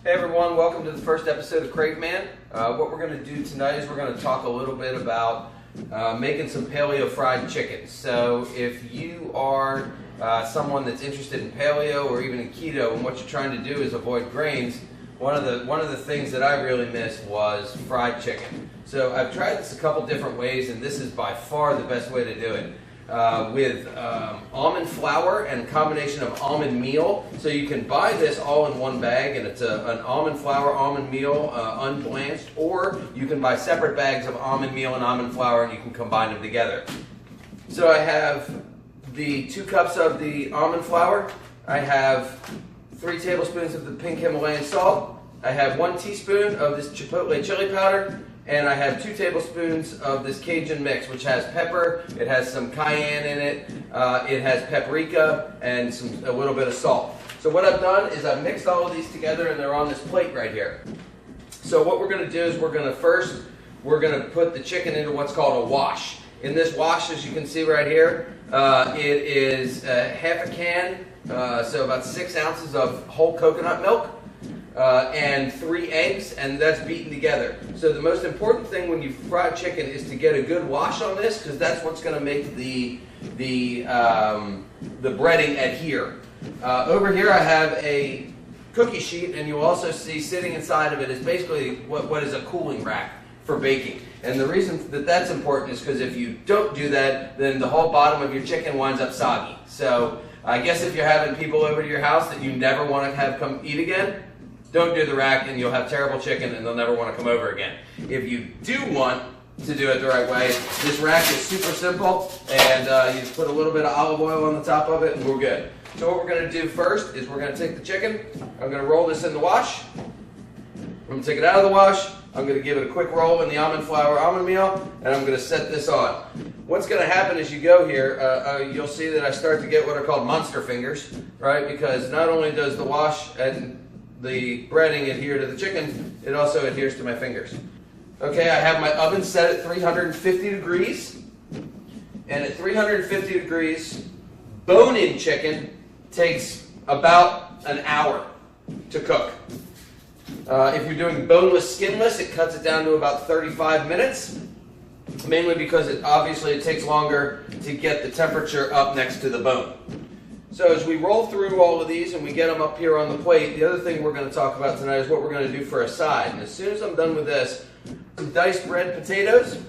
Hey everyone, welcome to the first episode of Crave Man. What we're going to do tonight is we're going to talk a little bit about making some paleo fried chicken. So if you are someone that's interested in paleo or even in keto, and what you're trying to do is avoid grains, one of the things that I really missed was fried chicken. So I've tried this a couple different ways, and this is by far the best way to do it. With almond flour and a combination of almond meal. So you can buy this all in one bag, and it's an almond flour, almond meal, unblanched, or you can buy separate bags of almond meal and almond flour, and you can combine them together. So I have the 2 cups of the almond flour. I have 3 tablespoons of the pink Himalayan salt. I have 1 teaspoon of this chipotle chili powder. And I have 2 tablespoons of this Cajun mix, which has pepper, it has some cayenne in it, it has paprika, and a little bit of salt. So what I've done is I've mixed all of these together, and they're on this plate right here. So what we're going to do is we're going to put the chicken into what's called a wash. In this wash, as you can see right here, it is half a can, so about 6 ounces of whole coconut milk. And 3 eggs, and that's beaten together. So the most important thing when you fry chicken is to get a good wash on this, because that's what's going to make the breading adhere. Over here I have a cookie sheet, and you'll also see sitting inside of it is basically what is a cooling rack for baking. And the reason that that's important is because if you don't do that, then the whole bottom of your chicken winds up soggy. So I guess if you're having people over to your house that you never want to have come eat again, don't do the rack, and you'll have terrible chicken, and they'll never want to come over again. If you do want to do it the right way, this rack is super simple, and you just put a little bit of olive oil on the top of it, and we're good. So what we're going to do first is we're going to take the chicken, I'm going to roll this in the wash, I'm going to take it out of the wash, I'm going to give it a quick roll in the almond flour, almond meal, and I'm going to set this on. What's going to happen as you go here, you'll see that I start to get what are called monster fingers, right? Because not only does the wash and the breading adhere to the chicken, it also adheres to my fingers. Okay, I have my oven set at 350 degrees, and at 350 degrees, bone-in chicken takes about an hour to cook. If you're doing boneless, skinless, it cuts it down to about 35 minutes, mainly because it takes longer to get the temperature up next to the bone. So as we roll through all of these and we get them up here on the plate, the other thing we're going to talk about tonight is what we're going to do for a side. And as soon as I'm done with this, some diced red potatoes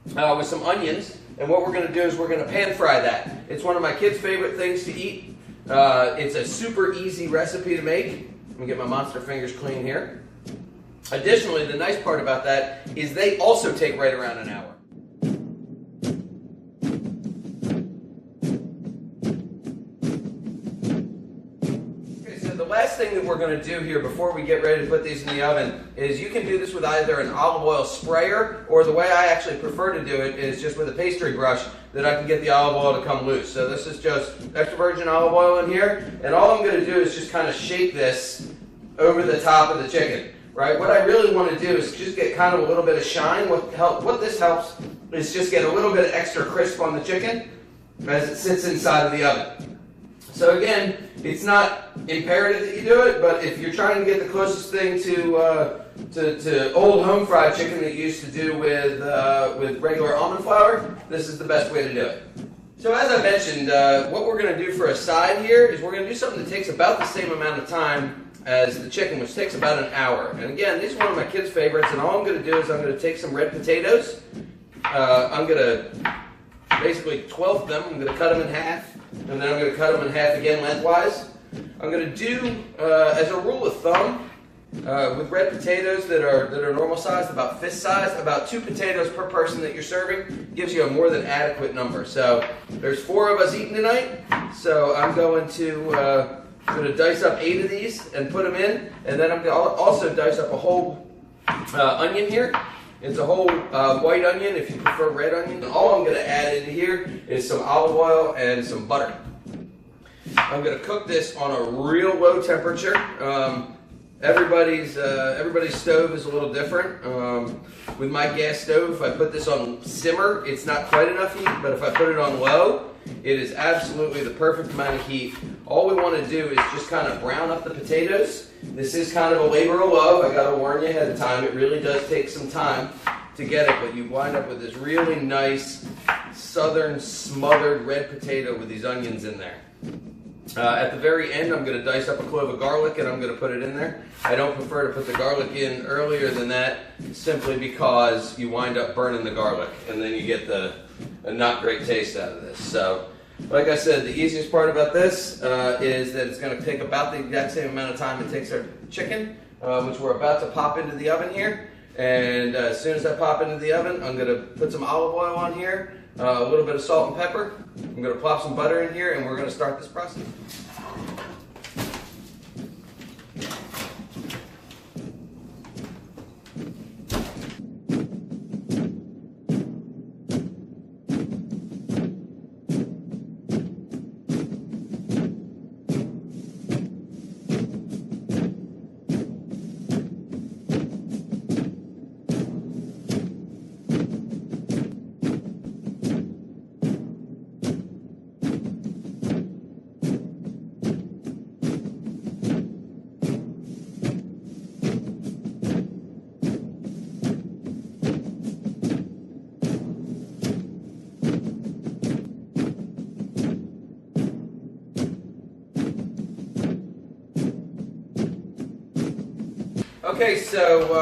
with some onions. And what we're going to do is we're going to pan fry that. It's one of my kids' favorite things to eat. It's a super easy recipe to make. Let me get my monster fingers clean here. Additionally, the nice part about that is they also take right around an hour. The last thing that we're going to do here before we get ready to put these in the oven is you can do this with either an olive oil sprayer, or the way I actually prefer to do it is just with a pastry brush that I can get the olive oil to come loose. So this is just extra virgin olive oil in here, and all I'm going to do is just kind of shake this over the top of the chicken. Right? What I really want to do is just get kind of a little bit of shine. What this helps is just get a little bit of extra crisp on the chicken as it sits inside of the oven. So again, it's not imperative that you do it, but if you're trying to get the closest thing to old home fried chicken that you used to do with regular almond flour, this is the best way to do it. So as I mentioned, what we're going to do for a side here is we're going to do something that takes about the same amount of time as the chicken, which takes about an hour. And again, these are one of my kids' favorites, and all I'm going to do is I'm going to take some red potatoes. I'm going to basically 12 them. I'm going to cut them in half, and then I'm going to cut them in half again lengthwise. I'm going to do, as a rule of thumb, with red potatoes that are normal sized, about fist sized, about 2 potatoes per person that you're serving gives you a more than adequate number. So there's 4 of us eating tonight, so I'm going to dice up 8 of these and put them in, and then I'm going to also dice up a whole onion here. It's a whole white onion if you prefer red onion. All I'm going to add into here is some olive oil and some butter. I'm going to cook this on a real low temperature. Everybody's stove is a little different. With my gas stove, if I put this on simmer, it's not quite enough heat, but if I put it on low, it is absolutely the perfect amount of heat. All we want to do is just kind of brown up the potatoes. This is kind of a labor of love. I gotta warn you ahead of time. It really does take some time to get it, but you wind up with this really nice southern smothered red potato with these onions in there. At the very end, I'm going to dice up a clove of garlic and I'm going to put it in there. I don't prefer to put the garlic in earlier than that, simply because you wind up burning the garlic and then you get a not great taste out of this. So, like I said, the easiest part about this is that it's going to take about the exact same amount of time it takes our chicken, which we're about to pop into the oven here. And as soon as I pop into the oven, I'm going to put some olive oil on here, a little bit of salt and pepper. I'm going to plop some butter in here, and we're going to start this process. Okay, so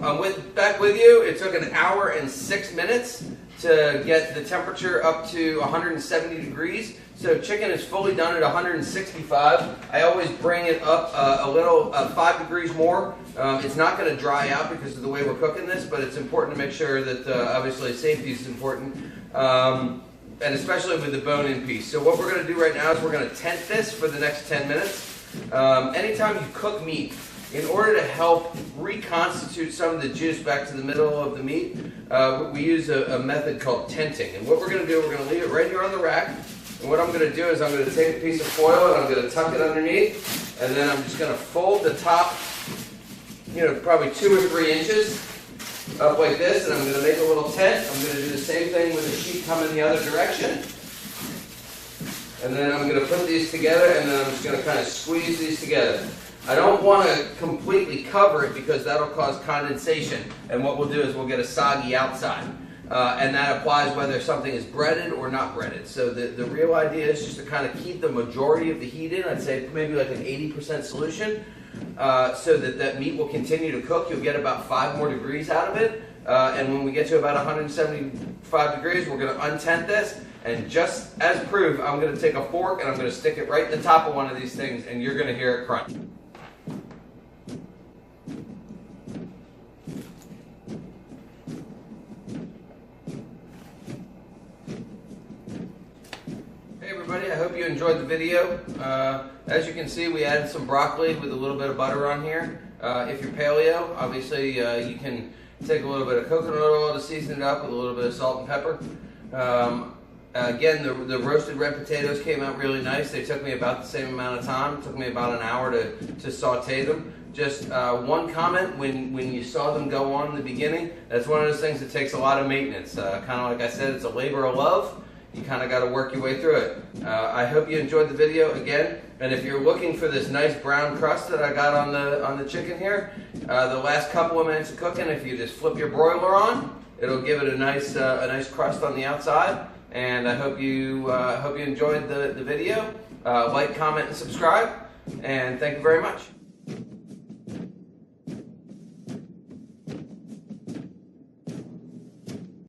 I'm back with you. It took an hour and 6 minutes to get the temperature up to 170 degrees. So chicken is fully done at 165. I always bring it up a little, 5 degrees more. It's not going to dry out because of the way we're cooking this, but it's important to make sure that obviously safety is important, and especially with the bone-in piece. So what we're going to do right now is we're going to tent this for the next 10 minutes. Anytime you cook meat, in order to help reconstitute some of the juice back to the middle of the meat, we use a method called tenting. And what we're going to do, we're going to leave it right here on the rack. And what I'm going to do is I'm going to take a piece of foil and I'm going to tuck it underneath. And then I'm just going to fold the top, probably 2 or 3 inches up like this. And I'm going to make a little tent. I'm going to do the same thing with the sheet coming the other direction. And then I'm going to put these together and then I'm just going to kind of squeeze these together. I don't want to completely cover it because that'll cause condensation, and what we'll do is we'll get a soggy outside, and that applies whether something is breaded or not breaded. So the real idea is just to kind of keep the majority of the heat in. I'd say maybe like an 80% solution, so that meat will continue to cook. You'll get about 5 more degrees out of it, and when we get to about 175 degrees, we're going to untent this. And just as proof, I'm going to take a fork and I'm going to stick it right in the top of one of these things, and you're going to hear it crunch. Everybody, I hope you enjoyed the video. As you can see, we added some broccoli with a little bit of butter on here. If you're paleo, obviously you can take a little bit of coconut oil to season it up with a little bit of salt and pepper. Again, the roasted red potatoes came out really nice. They took me about the same amount of time. It took me about an hour to saute them. Just one comment, when you saw them go on in the beginning, that's one of those things that takes a lot of maintenance. Kind of like I said, it's a labor of love. You kind of got to work your way through it. I hope you enjoyed the video again. And if you're looking for this nice brown crust that I got on the chicken here, the last couple of minutes of cooking, if you just flip your broiler on, it'll give it a nice crust on the outside. And I hope you enjoyed the video. Like, comment, and subscribe. And thank you very much.